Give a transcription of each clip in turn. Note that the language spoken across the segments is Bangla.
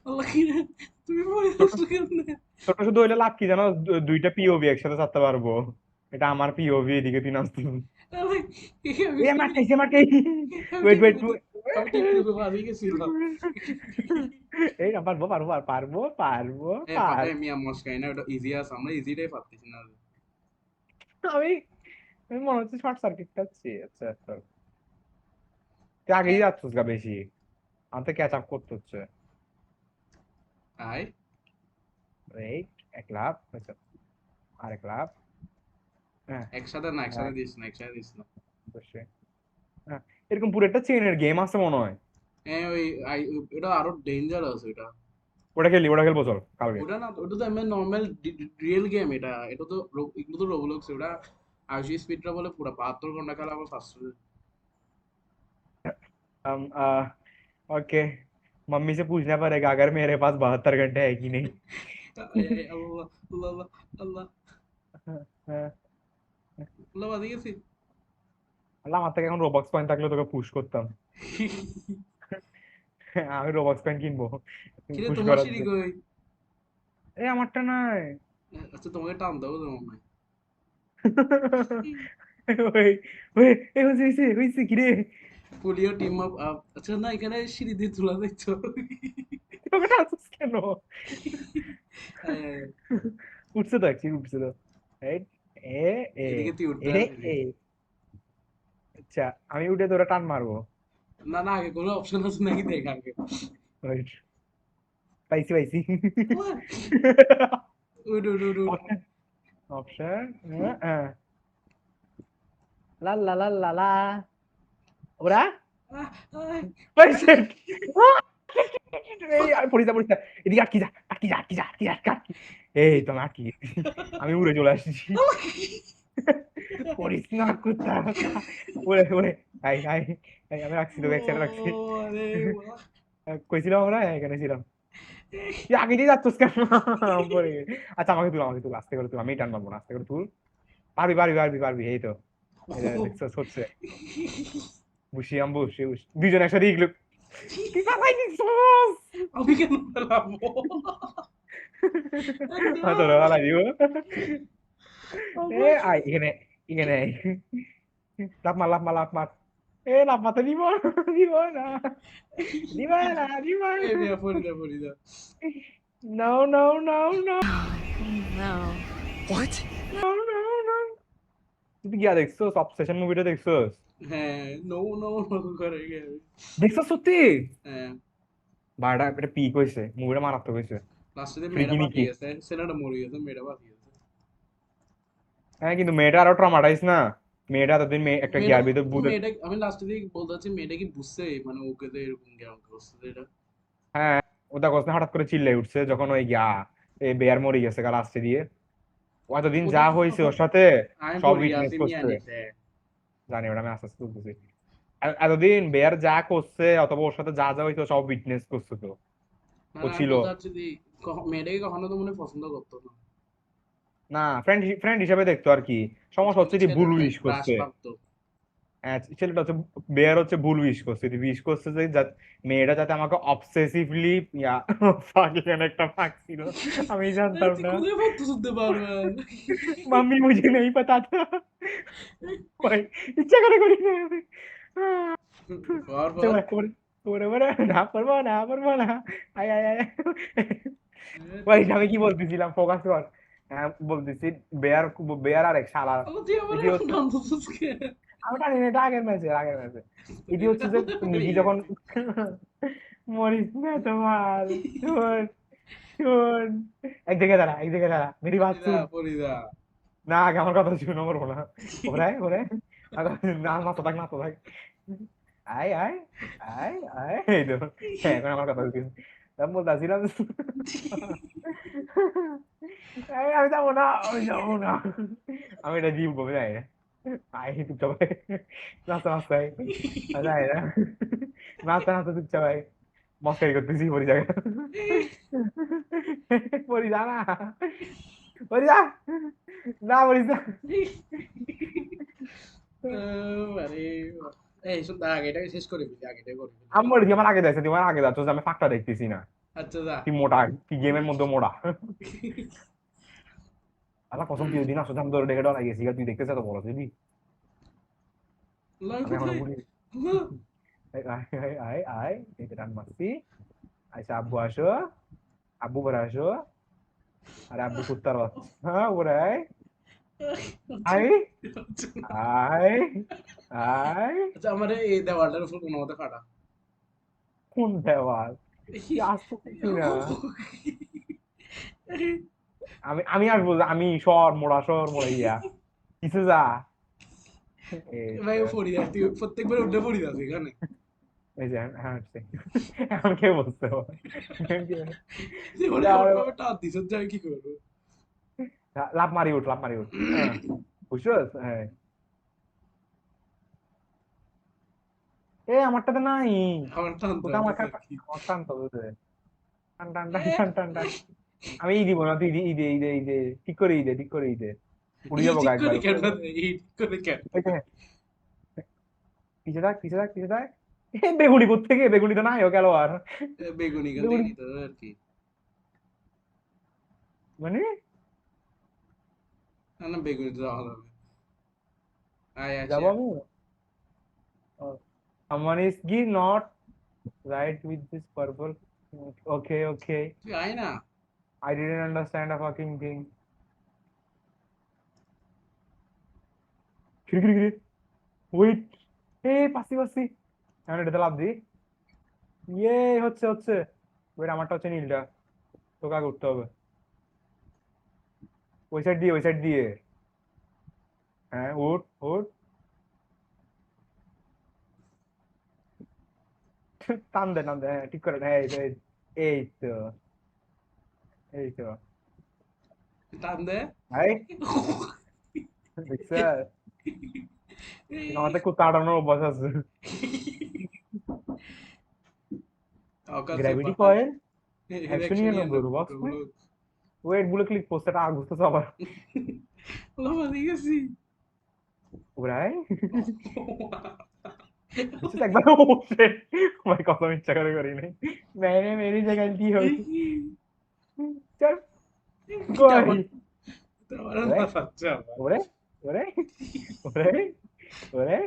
আল্লাহ কি রে তুমি পড়ে যাচ্ছ কেমনে? ছোট শুধু হইলে লাভ কি জানো, দুইটা পিওভি একসাথে চাপতে পারবো। এটা আমার পিওভি, এদিকে তুই নাচছিস। আরে আমি এ আমি মারতেছে মারতেছে। আমি ওয়েট ঠিক ওয়েট। আমি ঠিক মতো ভাবি গেছিলাম। এই না, পারবো পারবো পারবো পারবো পাটায় মিয়া মস্কাই না, ওটা ইজি আছে, আমরা ইজিটাই পারতেছি না। আমি আমি মনে হচ্ছে শর্ট সার্কিট খাচ্ছি। আচ্ছা আচ্ছা, তুই এ, আগেই যাচ্ছিস গা বেশি, আমার তো ক্যাচ আপ করতে হচ্ছে। আয় এই এক লাভ আচ্ছা, আরেক লাভ। হ্যাঁ একসাথে না, হ্যাঁ, একসাথে দিস না, একসাথে দিস না। অবশ্যই। হ্যাঁ, এরকম পুরো একটা চেনের গেম আছে মনে হয়। ওই এটা আরো ডেঞ্জার আছে এটা। ওটা খেলবো চল কালকে। ওটা না, ওটা তো এমনি নর্মাল রিয়েল গেম। এটা তো এগুলো তো রোবলক্স। ওটা আইসি স্পিডটা বলে পুরো 72 ঘন্টা খেলা আবার ফার্স্ট। ओके, मम्मी से पूछना पड़ेगा अगर मेरे पास 72 घंटे है कि नहीं। আল্লাহ আল্লাহ আল্লাহ আল্লাহ আল্লাহ বাজে গেছি। আল্লাহ, আমার থেকে এখন রোবক্স কয়েন থাকলে তোকে পুশ করতাম। আমি রোবক্স কয়েন কিনবো কিরে পুশ তোমার করার সিঁড়ি জন্য। কই? এই আমারটা নাই। আচ্ছা তোমাকে টানতে হবে তোমার নাই। ওই ওই, এই হইছে কি রে? Polio team up. আচ্ছা না, এখানে সিঁড়ি দিয়ে তোলা দেখছো? তুই ওকে টানছিস কেন? আয়, আয়, আয়। উঠছে তো, অ্যাকচুয়ালি উঠছে তো। এই, এ এ এদিকে তুই উঠতে এরে পারবি। এ, আচ্ছা আমি উঠে তোরা টান মারবো। না না, আগে কোনো অপশন আছে নাকি দেখ আগে। Wait, পাইছি পাইছি। আল্লাহ, উঠ উঠ উঠ উঠ। অপশন, লা লা লা লা লা, ওরা আহ, আহ, পাইছে। এই আর পড়িস না পড়িস না, এদিকে আটকি যা আটকি যা আটকি যা আটকি যা আটকি। এই তো আমি আটকি গেছি। আমি উড়ে চলে আসছি। পড়িস না কুত্তা। ওরে ওরে, আই আই আই, আমি রাখছি তোকে, এক সাইডে রাখছি। আরে বাহ। কইছিলাম আমরা এখানে ছিলাম। তুই আগে দিয়ে যাচ্ছিস কেন? পরে আচ্ছা, আমাকে তুল আস্তে করে তুল, আমি টান মারবো না, আস্তে করে তুল। পারবি পারবি পারবি পারবি, এই তো। এই যে দেখছো হচ্ছে, বুঝি আমি বসে দুইজন একসাথে ইগলু। তুই পালাই দিচ্ছিস। আমি কেন পেলামো? তোরা পালাই দিব। এ আমার আয় এখানে, এখানে আয়। লাফ মার লাফ মার লাফ মার। এ লাফ মারতে দিব না, দিব না, দিব না, দিব এই না। মিয়া পড়ি না, পড়ি না। No, no, no, no, No. What? no, no, no. তুই কি দেখছো, অবসেশন মুভিটা দেখছো? হ্যাঁ, নো নো নো করে গেল। দেখছো সত্যি? হ্যাঁ, বারোটা একটা পিক হয়েছে, মুভিটা মারাত্মক হয়েছে। লাস্টে দিয়ে মেয়েটা ফ্রিকি নিকি। পাঠিয়ে গেছে, ছেলেটা মরে গেছে, মেয়েটা পাঠিয়ে গেছে। হ্যাঁ কিন্তু মেয়েটা আরো ট্রমাটাইজ না। মেয়েটা এতদিন একটা মেয়েটা গিয়ার ভিতর ভূতের। মেয়েটা আমি লাস্টে দিয়ে বলতে চাচ্ছি, মেয়েটা কি বুঝছে মানে ওকে তো এরকম জ্ঞান করছে যে এটা? হ্যাঁ, ওটা কষ্ট হঠাৎ করে চিল্লাই উঠছে যখন ওই এই বেয়ার মরে গেছে কাল আসছে দিয়ে। ও এতদিন ওটা যা তো হয়েছে ওর সাথে আমি সব পড়ি উইটনেস আছি মিয়া করছে। নিতে। জানি, ওটা আমি আস্তে আস্তে তুলতেছি। এতদিন বেয়ার যা করছে অথবা ওর সাথে যা যা হয়েছে ও সব উইটনেস করছে তো। না ও না, আমি ছিল। বলতে চাচ্ছি যে মেয়েটাকে কখনো তো মনে হয় পছন্দ করতো না। না, ফ্রেন্ড ফ্রেন্ড হিসেবে দেখতো আর কি। সমস্যা কিন্তু হচ্ছে যে ভুল ছেলেটা উইশ ক্রাশ করছে। লাগতো। ছেলেটা হচ্ছে, বেয়ার হচ্ছে ভুল উইশ করছে, উইশ করছে যে মেয়েটা যাতে আমাকে অবসেসিভলি ইয়া ফাক, এখানে একটা ফাক ছিল, আমি জানতাম তুই না। কোথায় ভাবতে শুনতে পারবেন? मम्मी मुझे नहीं पता था। भाई, इच्छा करे করি না আমি। হওয়ার চল পর করে, করে করে না পারবো না পারবো না। আয় আয় আয়। ভাই আমি কি বলতেছিলাম, ফোকাস কর। হ্যাঁ বলতেছি, বেয়ার, বেয়ার আর এক শালা। আল্লাহ, তুই আমার এটি এখন হচ্ছে, টানতেছিস কে? আমি জানি না, এটা আগের ম্যাচে এটি হচ্ছে যে এই নিধি যখন গেছি। মরিস না তোমার, শোন শোন, এক জায়গায় দাঁড়া মেরি বাত ফরিদা শুন। ফরিদা। না আগে আমার কথা শুনো, মরবো না। ওরে ওরে, না নাচো থাক নাচো থাক। আয় আয় আয় আয়, এই তো। হ্যাঁ এখন আমার কথা শুন। আমি বলতেছিলাম, আমি যাবো না, আমি যাবো না। আমি এটা জিতবো যাই না। আয় চুপচাপ আয়। নাচতে নাচতে আয়। যাই না, নাচতে নাচতে চুপচাপ আয়। মস্কারি করতেছি পরি জায়গা। পরি যা না, পরি যা, না পরি যা। আরে এই শোন, আগে এটাকে শেষ করে ফেলি, আগে এটা করে ফেলি। আমি মরে গিয়ে আমার আগে যাচ্ছে, তোমার আগে যাচ্ছ, আমি ফাঁকটা দেখতেছি না। আচ্ছা যা তুই মোটা, তুই গেমের মধ্যে মোটা। আল্লাহ কসম তুই ওই দিন আসলে আমি তোর ডেকে ডরা গেছি, তুই দেখতেছ তো বড় তুই। লয় আমি এখনো কোথায় বলি আল্লাহ, আয় আয় আয় আয় আয়, এই যে টান মারছি। আচ্ছা আব্বু আসো, আব্বু পরে আসো। আরে আব্বু কুত্তার বাচ্চা, হ্যাঁ ওরে আয় আচ্ছা আয় আচ্ছা আয় আয়। আচ্ছা, আমার এই দেওয়ালটার উপর কোনো মতে ফাটা। কোন দেওয়াল? তুই আসতে পারছি না। আমি আসবো, আমি সর মোড়া, সর মোড়া ইয়া কিছু যা। এই ভাই তো, পড়ি যায়, তুই প্রত্যেকবার উঠে পড়ি যাস এখানে। এই যে হ্যাঁ হচ্ছে। এখন কে বলতে হবে? জীবনে এমন ভাবে টান দিছ যে আমি কি করবো। লাভ মারি উঠ, লাভ মারি উঠ, হ্যাঁ বুঝছস, হ্যাঁ। এ আমারটাতে নাই। আমার টানতে তোকে হবে আমার আর কি। আমার টান তো বুঝে। টান টান টান টান টান টান। আমি এই দিব না, তুই ঈদে ঈদে ঈদে ঠিক করে ঈদে, ঠিক করে ঈদে উড়ে এই যাবো গা ঠিক একবার। করে কেন এই ঠিক করে কেন ওই যে, পিছে থাক পিছে থাক পিছে থাক। এ বেগুনি কোত্থেকে, বেগুনি তো নাই ও গেল আর। বেগুনি গাল দিয়ে বেগুনি নিতে হবে আর কি। মানে না না, বেগুনি তো যাওয়া যাবে। আয় আসে। যাবো আমি। Someone is not right with this purple. Okay, okay. তুই আয় না। I didn't understand a fucking thing. খিরি খিরি খিরি। Wait. এ পাসি পাসি। এখন এটাতে লাভ দিই। ইয়ে হচ্ছে হচ্ছে। ওইটা আমারটা হচ্ছে নীলটা। তোকে আগে উঠতে হবে। ওই সাইড দিয়ে, ওই সাইড দিয়ে। হ্যাঁ উঠ উঠ। টান দে টান দে, হ্যাঁ ঠিক করে, হ্যাঁ এই তো এই তো এই তো। টান দে। ভাই দেখছ, আমাদের কুত্তা আটানোর অভ্যাস আছে। औकात से গ্র্যাভিটি बाहर কয়েল একশো इलेक्शन ही है ना 99 বক্স। वो लोग। ওয়েট বলে ক্লিক পোস্টারটা আগস্ট আবার। ला मारी कैसी। ওরাই দেখছিস একবার উঠছে। ভাই কত ইচ্ছা করে করি নাই। मैंने मेरी जगह दी होगी। চল কই। तुम्हारा ওরে ना सच्चा। ওরে ওরে ওরে ওরে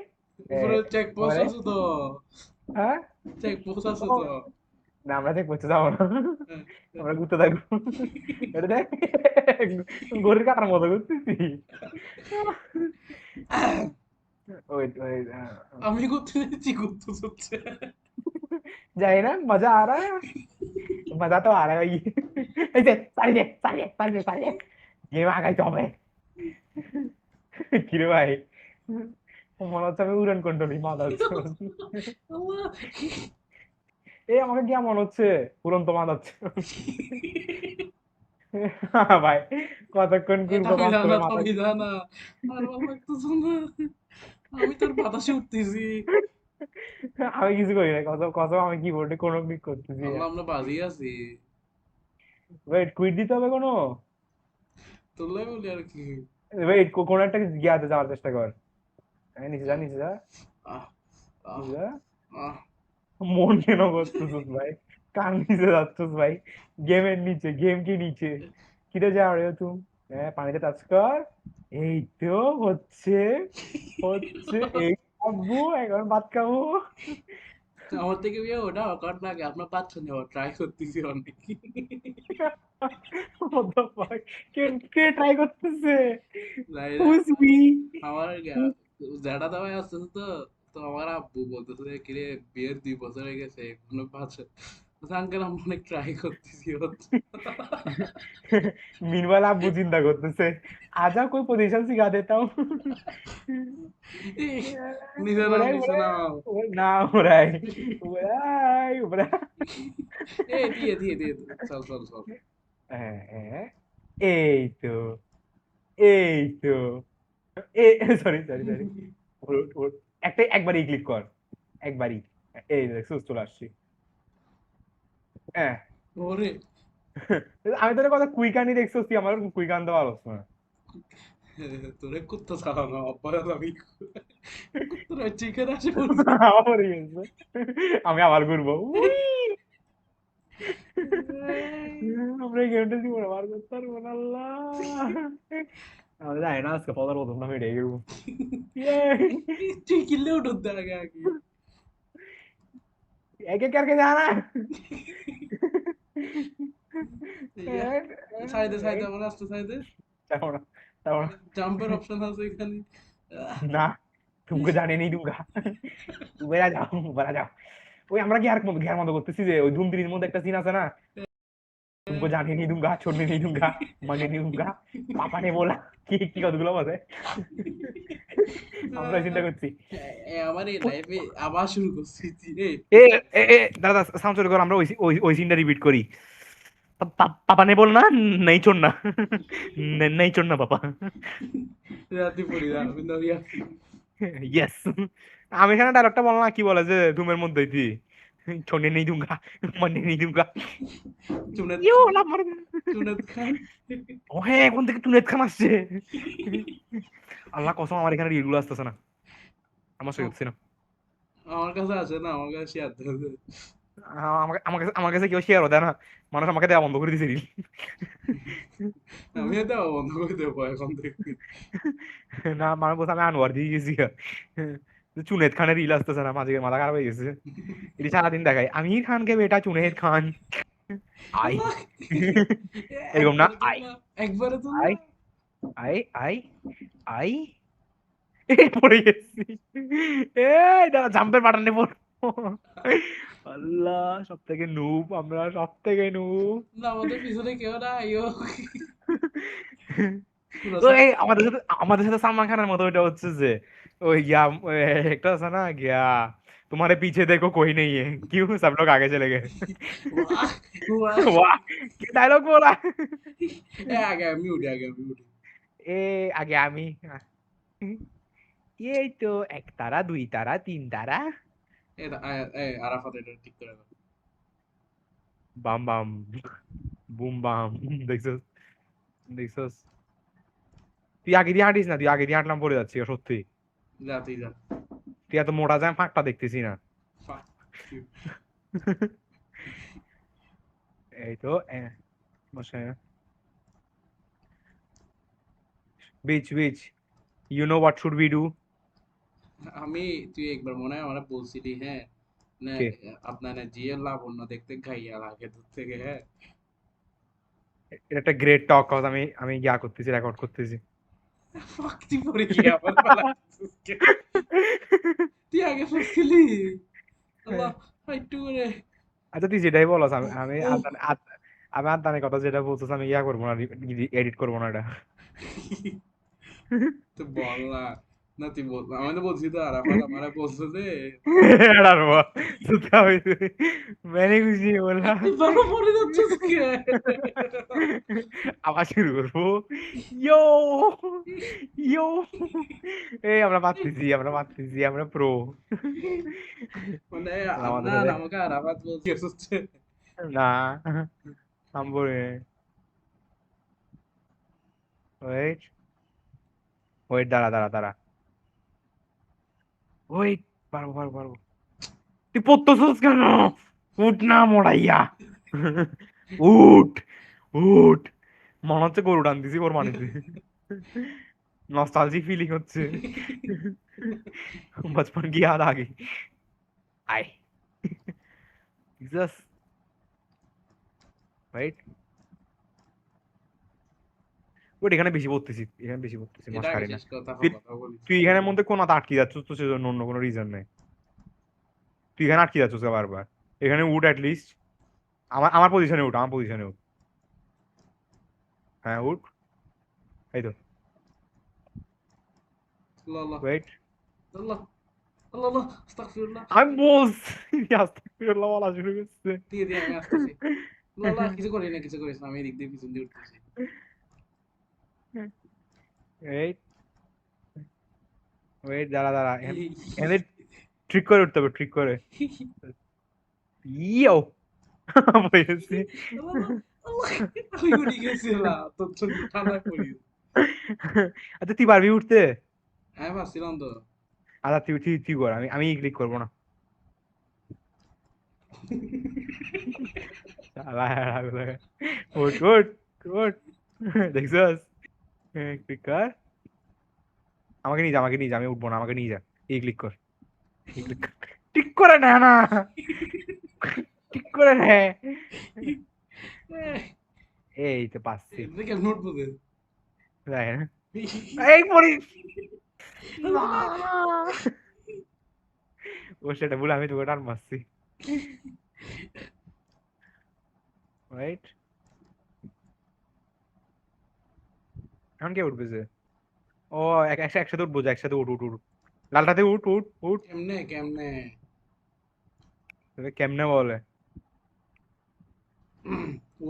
এ, ऊपर चेक पोस्ट ওরে আছে তো। হ্যাঁ। চেক পোস্ট আছে ও, তো। না আমরা ঠিক করতে যাবো না, আমরা ঘুরতে থাকবো। এটা দেখ, গরুর কাটার মতো ঘুরতেছি। ওয়েট ওয়েট, আমি করতে যাচ্ছি করতে হচ্ছে। जाए ना, मजा आ रहा है, मजा तो आ रहा है भाई। ऐसे सारी देख सारी देख सारी देख सारी देख, गेम आ गई तो हमें। কিরে ভাই, মনে হচ্ছে আমি উড়ান কন্ট্রোলই মাথা হচ্ছে। আল্লাহ। এই আমাকে কি মনে হচ্ছে উড়ন্ত মাথা হচ্ছে। ভাই কতক্ষণ এ ঘুরবো থামি বাস জানা করে মাথা। থামি জানা। আর ভালো লাগতেছে না। আমি তোর বাতাসে উঠতেছি। আমি কিছু করি না, কত কত আমি কিবোর্ডে কোনো ক্লিক করতেছি না। আল্লাহ, আমরা বাজি আছি। ওয়েট কুইট দিতে হবে কোনো। তোলাই বলি আর কি। ওয়েট কোনো একটা গিয়াতে যাওয়ার চেষ্টা কর। নিচে যা নিচে যা আহ আহ নিচে যা। আহ মন কেন করতেছিস ভাই, কার নিচে যাচ্ছিস ভাই? গেমের নিচে, গেম কি নিচে? কিরে যা রে তুমি, হ্যাঁ পানিতে টাচ কর। এই তো হচ্ছে হচ্ছে এই, আব্বু এখন ভাত খাবো। আমার থেকে বিয়ে ওটা অকাট লাগে, আপনার পাচ্ছেন ট্রাই করতেছি অনেক। What the fuck? K K try করতেছে? যাই না, Who's we? আমার জ্যাঠা দাওয়ায় আসতেছে তো। তো আমার আব্বু বলতেছে যে, কিরে বিয়ের 2 বছর হয়ে গেছে এখনো পাচ্ছে। আঙ্কেল আমি অনেক ট্রাই করতেছি হচ্ছে। मीनवाइल আব্বু চিন্তা করতেছে, आजा कोई पोजीशन सिखा देता हूँ। নিচে নাও ওরাই নিচে ওরাই নাও। না, ওরাই ওরাই ওরাই। এ দিয়ে দিয়ে দিয়ে দে। চল চল চল। হ্যাঁ হ্যাঁ, এই তো এই তো এ, সরি সরি সরি, একটা একবারই ক্লিক কর, একবারই। এই দেখ সুস্থ চলে আসছি। হ্যাঁ। ওরে আমি তোর কথা কুইকানি দেখছিস, তুই আমার কুইক আনতে পারছ না। তোরে কুত্তা চালানো অব্বাস আমি কুত্তারা চিকেন আসে বলছি। আমার গেছে, আমি আবার ঘুরবো। উই আমরা এই গেমটা জীবনে বার করতে পারবো না, আল্লাহ। আমি জানি না আজকে পদার প্রথম নামে রেগে গেবো। তুই কিনলে উঠুন আগে আগে একে কারকে জানা। সাইডে সাইডে আমার আসতে সাইডে যাবো না, যাবো না। জাম্পের অপশন আছে এখানে না, तुमको जाने नहीं दूंगा। বেরা যাও, বেরা যাও। ওই আমরা কি আর ঘের মতো করতেছি যে ওই ধুম 3 এর মধ্যে একটা সিন আছে না, तुमको जाने नहीं दूंगा, छोड़ने नहीं दूंगा, मरने नहीं दूंगा, पापा ने बोला। কি কি কতগুলো বলে আমরা চিন্তা করছি। আমার এই লাইফে আবার শুরু করছি এই এ এ এ দাদা সাউন্ড চলে কর, আমরা ওই ওই সিনটা রিপিট করি। पापा ने बोलना नहीं छोड़ना, नहीं छोड़ना पापा। রাতে পড়ি আমি না ইয়েস, আমি এখানে ডায়লগটা বললাম না, কি বলে যে ধুমের মধ্যে তুই छोड़ने नहीं दूंगा, मरने नहीं दूंगा। চুনেত ইউ খান লাভ মার। চুনেত খান ও হ্যাঁ, কোন থেকে তুনেত খান আসছে। আল্লাহ কসম আমার এখানে রিলগুলো আসতেছে না, আমার সই হচ্ছে না। আমার কাছে আছে না আমার কাছে শেয়ার দেবে আমার কাছে কেউ শেয়ারও দেয় না, মানুষ আমাকে দেওয়া বন্ধ করে দিছে রিল। আমি এটা বন্ধ করে দেবো এখন থেকে না মানুষ বলছে আমি আনোয়ার দিয়ে গেছি। চুনেদ খানের রিল আসতেছে না, মাঝে মাথা খারাপ হয়ে গেছে। এটি সারাদিন দেখায় আমির খানকে বেটা চুনেদ খান। আই আল্লাহ এরকম না, আই একবারে তো আই আই আই আই এই পড়ে গেছি। এই দাদা জাম্পের বাটনে পড়। আল্লাহ সব থেকে নুব, আমরা সব থেকে নুব। না আমাদের পিছনে কেউ না আইও এই আমাদের সাথে সালমান খানের মতো ওইটা হচ্ছে যে ওই গিয়া একটা আছে না গিয়া तुम्हारे पीछे देखो कोई नहीं है क्यों सब लोग आगे चले गए। वाह क्या डायलॉग बोला। আগে আমি উঠি আগে আমি উঠি এ আগে আমি, এই তো 1 তারা 2 তারা 3 তারা। আরাফাত এটা ঠিক করে দাও বাম বাম বুম বাম। দেখছস, দেখছস তুই আগে দিয়ে হাঁটিস না, তুই আগে দিয়ে হাঁটলাম পড়ে যাচ্ছি সত্যি। যা তুই যা তুই এত মোটা যায় ফাঁকটা দেখতেছি না। Fuck you. এই তো বসে বিচ বিচ you know what should we do. আমি তুই একবার মনে হয় আমরা বলছিলি হ্যাঁ না কে? আপনার জিএল লাবণ্য দেখতে গাইয়া লাগে দূর থেকে হ্যাঁ এটা একটা গ্রেট টক কজ আমি আমি ইয়া করতেছি, রেকর্ড করতেছি। Fuck, তুই পড়ে গিয়ে আবার পালা তুই আগে ফসলি আল্লাহ একটু করে আচ্ছা তুই যেটাই বলস আমি আমি ও আমি আদানের কথা যেটা বলছিস আমি ইয়া করবো না, এডিট করবো না এটা। তো বল না না তুই বল আমি তো বলছি তো আরাফাত আমারে বলছো যে এড়াবো সুতা হইছে मैंने कुछ नहीं बोला। তুই ভালো পড়ে যাচ্ছিস কে আবার শুরু করবো। ইয়ো ইয়ো এই আমরা পারতেছি, আমরা পারতেছি, আমরা প্রো। মানে আমাদের আপনার সাথে আমাকে আরাফাত বলছি হচ্ছে না আমবরে ওয়েট ওয়েট দাঁড়া দাঁড়া দাঁড়া ওয়েট, পারবো পারবো পারবো। তুই পড়তেছিস কেন? উঠ না মোড়াইয়া, উঠ উঠ। মনে হচ্ছে গরু টান দিছি ওর মানিতে, নস্টালজিক ফিলিং হচ্ছে। बचपन की याद आ गई। आए Jesus রাইট। ওই এখানে বেশি পড়তেছি, এখানে বেশি পড়তেছি এটা আগে মাসকারি না। শেষ কথা তুই কথা বলি তুই এখানের মধ্যে কোন আটকে যাচ্ছিস তো সেজন্য অন্য কোনো রিজন নেই। তুই এখানে আটকে যাচ্ছিস বারবার, এখানে উঠ অ্যাট লিস্ট। আমার আমার পজিশনে উঠ, আমার পজিশনে উঠ। হ্যাঁ উঠ, এই তো আল্লাহ আল্লাহ ওয়েট। আল্লাহ আল্লাহ আল্লাহ আস্তাগফিরুল্লাহ আমি বলছি আস্তাগফিরুল্লাহ বলা শুরু করছে। দিয়ে দিয়ে আমি আসতেছি আল্লাহ আল্লাহ কিছু করি না কিছু করিস না আমি এদিক দিয়ে পিছন দিয়ে উঠতেছি এই ওয়েট দাঁড়া দাঁড়া, এখানে ট্রিক করে উঠতে হবে, ট্রিক করে। ইয়ো বলেছি। আমি উঠে গেছিলাম তোর জন্য ঠান্ডায় পড়ি আচ্ছা তুই পারবি উঠতে? আমি ভাবছিলাম তো আচ্ছা তুই তুই তুই কর, আমি ক্লিক করবো না। শালা এগুলো। উঠ উঠ উঠ দেখছস ক্লিক কর আমাকে নিয়ে যা আমি উঠবো না আমাকে নিয়ে যা এই ক্লিক কর এই ক্লিক কর ঠিক করে না না ঠিক করে নে এই তো পাচ্ছি এটা কেমন উঠবো যে? দেখ না এই পড়ি না ও সেটা বলে আমি তোকে টান মারছি রাইট এখন কে উঠবে যে ও একসাথে উঠবো যে একসাথে উঠ উঠ উঠ লালটাতে উঠ উঠ উঠ কেমনে? তোকে কেমনে বলে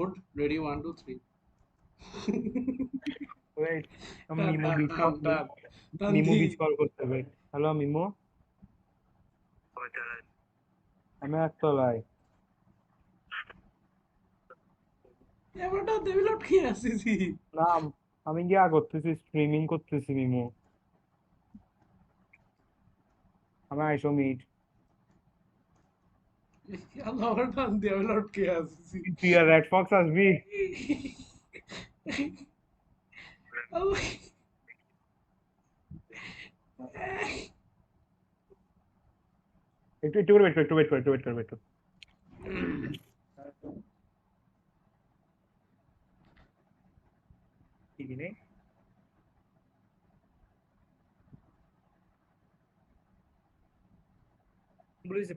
উঠ, ready, 1, 2, 3. ওয়েট টান, মিমো টান, বিচ টান, টান। টান মিমো দি। বিচ কল করতে হবে হ্যালো মিমো আমি একতলায় এবার টান দেবি লটকে আসিছি। না আমি গিয়া করতেছি স্ট্রিমিং করতেছি মিমো আমি আইসো মিট আল্লাহ, আবার টান দিয়ে আমি লটকে আসিছি। তুই আর রেড ফক্স আসবি আল্লাহ। একটু একটু করে ওয়েট কর টিভি নেই বলেছি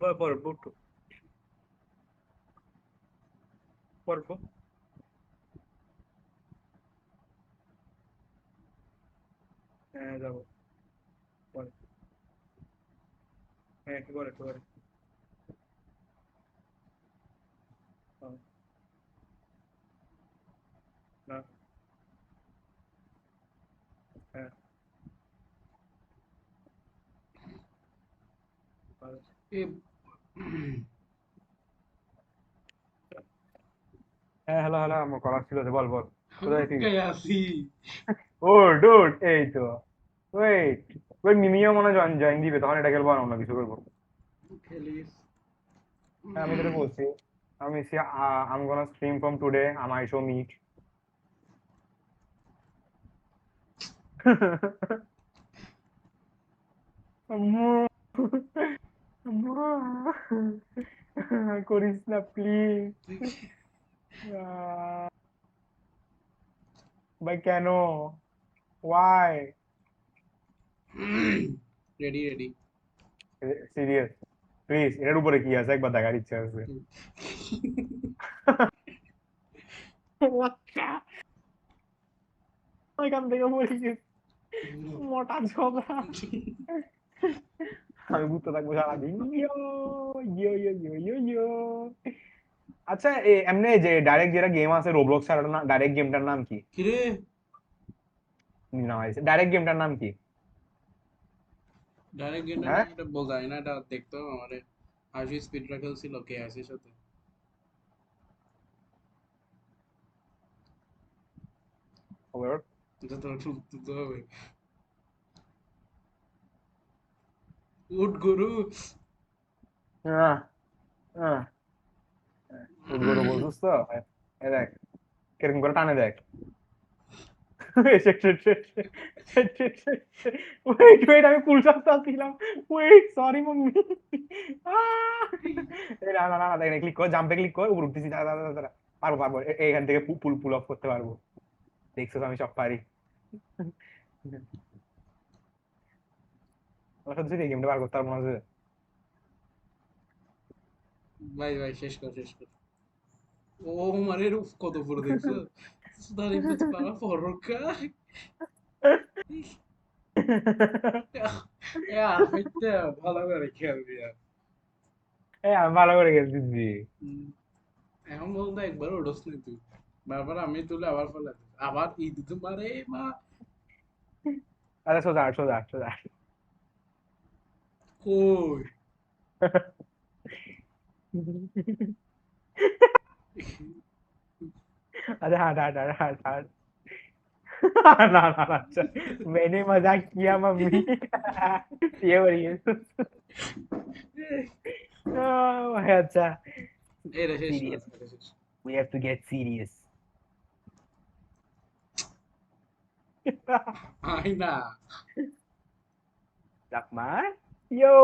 পড়বো হ্যাঁ যাবো পরে হ্যাঁ একটু করে হ্যাঁ, না হ্যাঁ ভালো। হ্যাঁ হ্যালো আমার করা ছিল যে বল কোথায় তুই লটকে আসি। ওঠ এই তো ওয়েট ওই মিমিও মনে হয় জয়েন দিবে তখন এটা খেলবো আর অন্য কিছু করবো খেলিস। হ্যাঁ আমি তোকে বলছি আমি সে I'm gonna stream from today I might show meet আম্মু আম্মু করিস না প্লিজ ভাই কেন ওয়াই রেডি। সিরিয়াস প্লিজ এটার উপরে কি আছে একবার দেখার ইচ্ছা আছে ওইখান থেকে বলি মোটা ঝগড়া আমি ঘুরতে থাকবো সারাদিন ইয়ো আচ্ছা এমনি যে ডাইরেক্ট যেটা গেম আছে রোবলক্স আর ডাইরেক্ট গেমটার নাম কি কিরে, ডাইরেক্ট গেমটার নাম কি ডাইরেক্ট গেমটা হ্যাঁ নাম এটা বলতে হয় না, এটা দেখতে হবে আমারে। আশি স্পিডরা খেলছিল কে আসির সাথে। Overall? এটা তো শুনতে হবে। উঠ গরু। আহ, আহ, উদ্গর বলছিস তো দেখ কিরকম করে টানে দেখ ওয়েট আমি ফুল শট দিলাম ওয়েট সরি মাম্মি না দেখ ক্লিক কর জাম্পে ক্লিক কর উপর উঠতেছি দাঁড়া দাঁড়া দাঁড়া পারবো এইখান থেকে পুল অফ করতে পারবো দেখছো তো আমি সব পারি আমার সাথে যদি গেমটা বার করতে পারবো না যে ভাই শেষ কর। ও মানে রূপ কত উপরে দেখছো? Sudah ribet parah porca. হইতে ভালো করে খেলবি আর। আমি ভালো করে খেলতেছি এখন বলতে একবার ওঠস নি তুই। বারবার আমি তুলে আবার ফেলে আবার ঈদ তোমারে মা আরে সোজা কই। अरे हाँ ना अच्छा मैंने मजाक किया मम्मी ये हो रही है अच्छा এটা শেষ सीरियस কর। We have to get serious. I না Jakmar? Yo!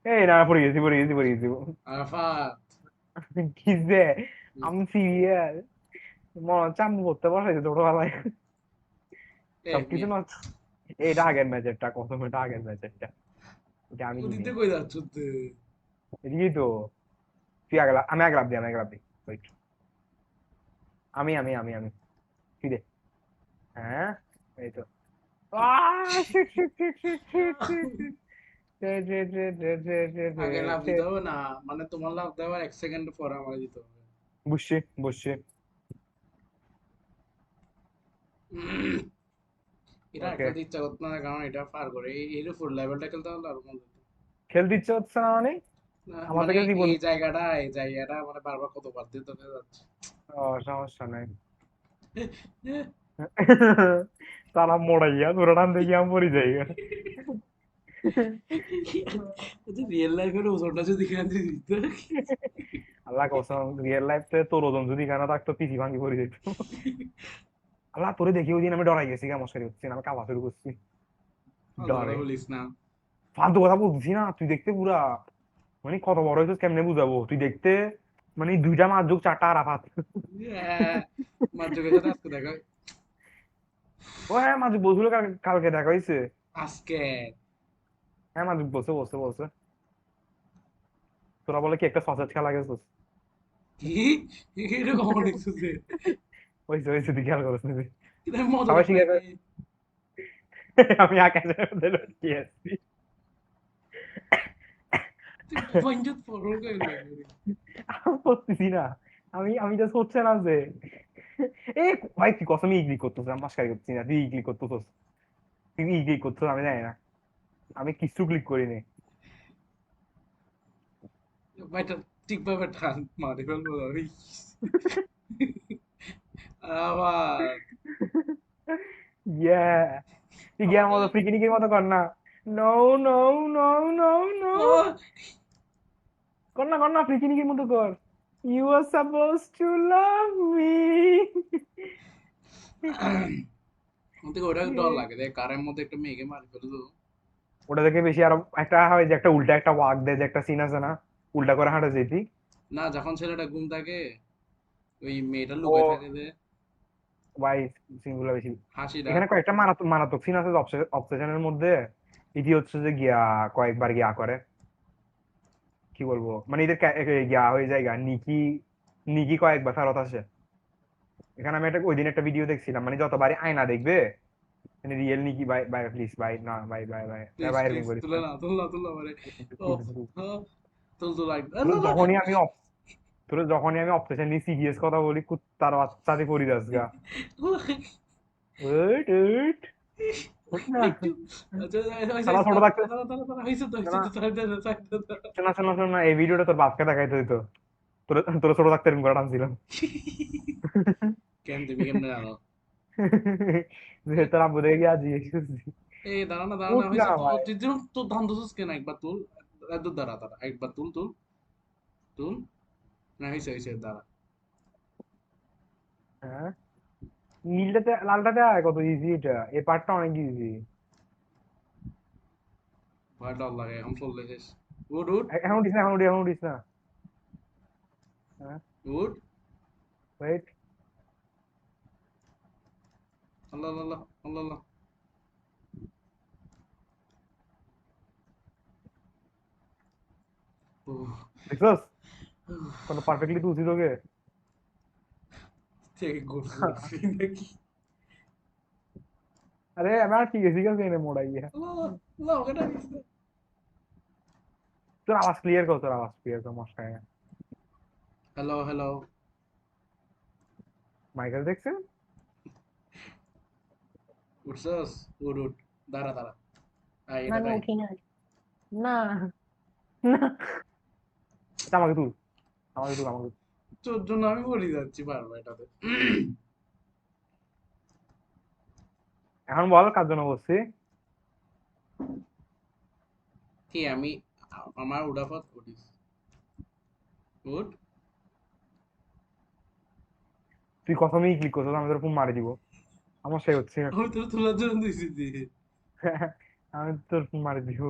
এই না পড়ে গেছি আরাফাত কি যে আমি সিরিয়াস মনে হচ্ছে আমি পড়তে বসাইছি ছোটবেলায় এ সবকিছু মিয়া নষ্ট এটা আগের ম্যাচেরটা কত এটা আগের ম্যাচেরটা এটা আমি কিনি ওদিকে কই যাচ্ছ তুই এদিকেই তো তুই আগে আমি আগে লাভ দিই আমি আগে লাভ দিই Wait. আমি কি দে হ্যাঁ এই তো shit, shit, shit, shit, shit, shit, shit. Shit, shit, shit, shit, shit, shit, আগে shit, লাভ দিতে shit. হবে না মানে তোমার লাভ দেওয়ার 1 সেকেন্ড পরে আমার দিতে হবে বুঝছি এটা ওকে খেলতে ইচ্ছা করতো না কারণ এটা পার করে এই ফুল লেভেলটা খেলতে হলে আরো মজা হতো। খেলতে ইচ্ছে হচ্ছে না মানে আমার মানে থেকে জীবন এই জায়গাটা মানে বারবার কতবার দিতে হয়ে যাচ্ছে সমস্যা নাই তারা মোড়াইয়া তোরা টান দেখি আমি পড়ি যাই রিয়েল লাইফের ওজনটা যদি খেয়াল দিত আল্লাহ কসম রিয়েল লাইফে তোর ওজন যদি এখানে থাকতো পিসি ভাঙি পড়ি যেত আল্লাহ তোরে দেখি ওই দিন আমি ডরাই গেছি মশারি হচ্ছে আমি কাবা শুরু করছি কথা ডরে বলিস না ফালতু কথা বলছি না তুই দেখতে পুরা মানে কত বড় হয়েছিস কেমনে বুঝাবো তুই দেখতে মানে 2টা মাছ যোগ 4টা আরাফাত মাঝে সাথে আজকে দেখা ও হ্যাঁ মাঝে বলছিল কালকে দেখা হয়েছে আজকে হ্যাঁ মাঝে বলছে তোরা বলে কি একটা সসেজ খেলা গেছিস কি এরকম অনেক সুন্দর হয়েছে তুই খেয়াল করিস নি? মজা সবাই দেখায় স্বীকার করে আমি আকাশের মধ্যে লটকিয়ে আছি পঞ্চায়েত পড়ল আমি বলতেছি না আমি জাস্ট হচ্ছে না যে এ ভাই তুই কসম ইগলি করতেছ আমি মাস্কারি করছি না তুই ইগলি করতেছ আমি জানি না আমি কিছু ক্লিক করিনি ভাইটা ঠিকভাবে টান মারি ফেলবো আমি আবার ইয়া তুই গিয়ার মতো ফ্রিকিনিকের মতো কর না no no no no no কর না ফ্রিকিনিকের মতো কর you are suppose to love me আমার থেকে ওটা ডর লাগে দেখ কারের মধ্যে একটা মেয়েকে মারি ফেলতো ওটা দেখে বেশি আরো একটা হয় যে একটা উল্টা একটা ওয়াক দেয় যে একটা সিন আছে না উল্টা করে হাঁটা যেতি না যখন ছেলেটা ঘুম থাকে ওই মেয়েটা ও লুকায় থাকে যে ভাই সিনগুলো বেশি হাসিটা এখানে কয়েকটা মারাত্মক সিন আছে অবসেশনের মধ্যে এটি হচ্ছে যে কয়েকবার গিয়া করে কি বলবো মানে এদের গিয়া হয়ে যায় নিকি নিকি কয়েকবার ফেরত আসে এখানে আমি ওই দিন একটা ভিডিও দেখছিলাম মানে যতবারই আয়না দেখবে মানে রিয়েল নিকি বাই বাই প্লিজ বাই না bye bye bye please bye please এরকম করিস তুলে না না তুল না মানে ও তুল তুল তোর যখনই আমি তোর যখনই আমি অবসেশন নিয়ে সিরিয়াস কথা বলি তার বাচ্চাতে করি দাস গা ওয়েট ওয়েট ওঠ না একটু শালা ছোট থাকতে হয়েছে তো শোনা শোনা এই ভিডিওটা তোর বাপকে দেখাইতে হইতো তোর তোর ছোট থাকতে এরকম করে টানছিলাম তুমি কেমনে জানো যে তোর আব্বু দেখে গিয়ে আজ জিজ্ঞেস করছি এই দাঁড়া না উঠ না হয়েছে ভাই তোর ধান দোষ কেন একবার তুল দূর দাঁড়া একবার তুল তুল তুল না হয়েছে দাঁড়া হ্যাঁ নীলটাতে লালটাতে আয় কত ইজি এটা এই পার্টটা অনেক ইজি ভয় ডর লাগে এখন পড়লে শেষ উঠ উঠ এখন উঠিস না হ্যাঁ উঠ ওয়েট আল্লাহ আল্লাহ আল্লাহ আল্লাহ দেখছস কত পারফেক্টলি তুলছি তোকে থেকে করছি নাকি আরে আমি আর ঠিক আছে এনে মোড়াইয়া আল্লাহ ওখানে তোর আওয়াজ ক্লিয়ার কর মশাই হ্যালো হ্যালো মাইকেল দেখছেন উঠছস উঠ উঠ দাঁড়া না এটা আমি রাই উঠি না না না আচ্ছা, আমাকে তুল আমাকে তুল তোর জন্য আমি বলি যাচ্ছি পারবো এটাতে এখন বল কার জন্য বসছি কি আমি আমার উঠাফত উঠিস উঠ তুই কসমই ক্লিক করছিস আমি তোর ফোন মারি দিব আমার সেই হচ্ছে না। আমি তোর তোলার জন্য দিয়েছি আমি তোর ফোন মারি দিব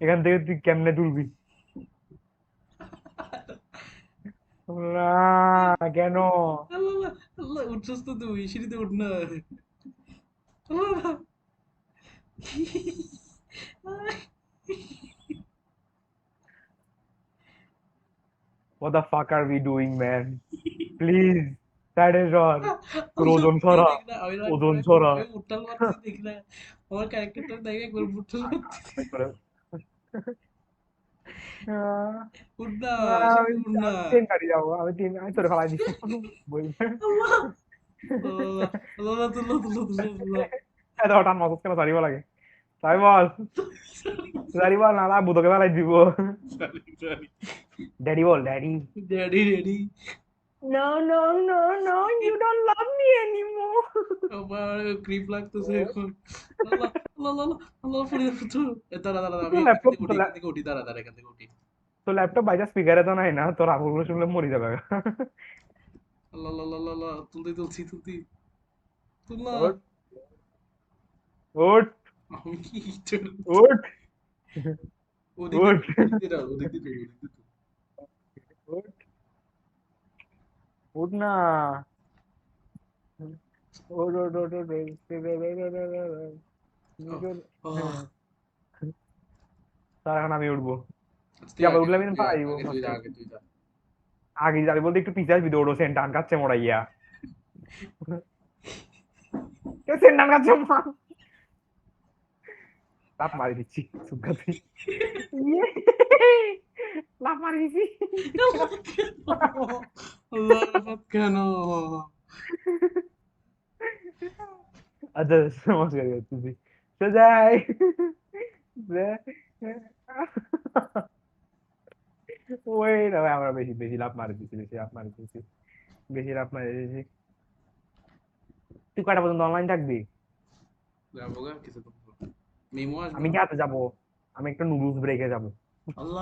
এখান থেকে তুই কেমনে তুলবি না কেন আল্লাহ আল্লাহ উঠছস তো তুই সিঁড়িতে উঠ না আল্লাহ what the fuck are we doing man please সাইডে সর তোর আমি ওজন কেউ ছড়া দেখ না আমি রাগ ওজন রাগ ছড়া আমি উঠাল মারতেছি দেখি না আমার ক্যারেক্টারটা দেখে একবার উঠাল মারতেছি উঠ না আমি সিঁড়িতে উঠ না আমি ট্রেন গাড়ি যাবো আমি তোরে ফেলাই দিব বলবে আল্লাহ আল্লাহ আল্লাহ তুলো তুলো তুলো তুলো এত হঠাৎ মজা কেন সারিব লাগে তাই বল সারিব না না বুধকে ফেলাই দিব সরি ড্যাডি বল daddy daddy ready No, no, no, no, you don't love me anymore. আমার ক্রিপ লাগতেছে এখন আল্লাহ আল্লাহ আল্লাহ আল্লাহ পড়ে যাচ্ছ দাঁড়া দাঁড়া আমি ল্যাপটপ এখান থেকে উঠি দাঁড়া দাঁড়া এখান থেকে উঠি তো ল্যাপটপ বাইজা স্পিকারে তো নাই না তোর আগুনগুলো শুনলে মরি যাবে আল্লাহ আল্লাহ আল্লাহ আল্লাহ তুলতে তুলছি তুলতি তুল না ওঠ ওঠ আমি কি ওঠ ওদিকে ওঠ ওদিকে দাও ওদিকে তুল ওদিকে তুল ওঠ ওঠ না ওঠ ওঠ ওঠ ওঠ তার এখন আমি উঠবো তুই আবার উঠলে আমি পাই তুই যা আগে তুই যা আগে যাবি বলতে একটু পিছিয়ে আসবি দৌড়ো সেন্ট টান কাচ্ছে মোড়াইয়া সেন্ট টান কাচ্ছে লাফ মারি দিচ্ছি সুগাতে লাফ মারি দিচ্ছি আল্লাহ কেন আচ্ছা নমস্কার করতেছি তো যাই ওই না ভাই আমরা বেশি বেশি লাফ মারি দিচ্ছি বেশি লাফ মারি দিচ্ছি বেশি লাফ মারি দিচ্ছি তুই কয়টা পর্যন্ত অনলাইন থাকবি যাবো গা কিছু তো মেমো আসবে আমি কি হাতে যাবো আমি একটা নুডলস ব্রেকে যাবো আল্লাহ